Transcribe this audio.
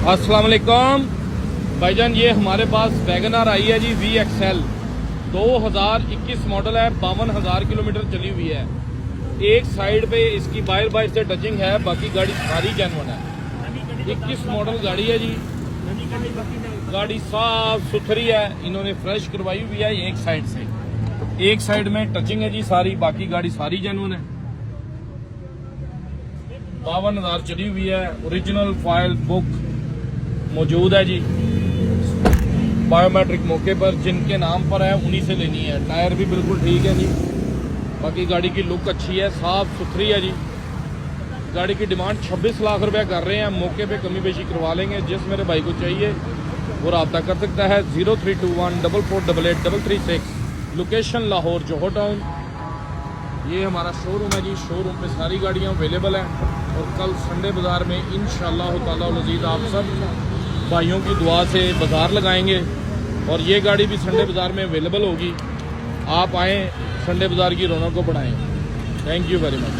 अस्सलाम वालेकुम भाईजान, ये हमारे पास वैगनआर आई है जी VXL 2021 मॉडल है। 52,000 किलोमीटर चली हुई है। एक साइड पे इसकी बाहर से टचिंग है, बाकी गाड़ी सारी जेन्युइन है। 21 मॉडल गाड़ी है जी। गाड़ी साफ सुथरी है, इन्होंने फ्रेश करवाई हुई है। एक साइड में टचिंग है जी सारी, बाकी गाड़ी सारी जेन्युइन है। 52,000 चली हुई है। ओरिजिनल फाइल बुक मौजूद है जी। बायोमेट्रिक मौके पर जिनके नाम पर है उन्हीं से लेनी है। टायर भी बिल्कुल ठीक है जी। बाकी गाड़ी की लुक अच्छी है, साफ सुथरी है जी। गाड़ी की डिमांड 26 लाख रुपया कर रहे हैं। मौके पे कमी बेशी करवा लेंगे। जिस मेरे भाई को चाहिए वो रब्ता कर सकता है। 0321 4488 336। लोकेशन लाहौर जोहर टाउन। ये हमारा शोरूम है जी। शोरूम पे सारी गाड़ियाँ अवेलेबल हैं। और कल संडे बाज़ार में इंशाअल्लाह ताला मज़ीद आप सब भाइयों की दुआ से बाज़ार लगाएंगे। और ये गाड़ी भी संडे बाज़ार में अवेलेबल होगी। आप आएँ, संडे बाज़ार की रौनक को बढ़ाएं। Thank you very much.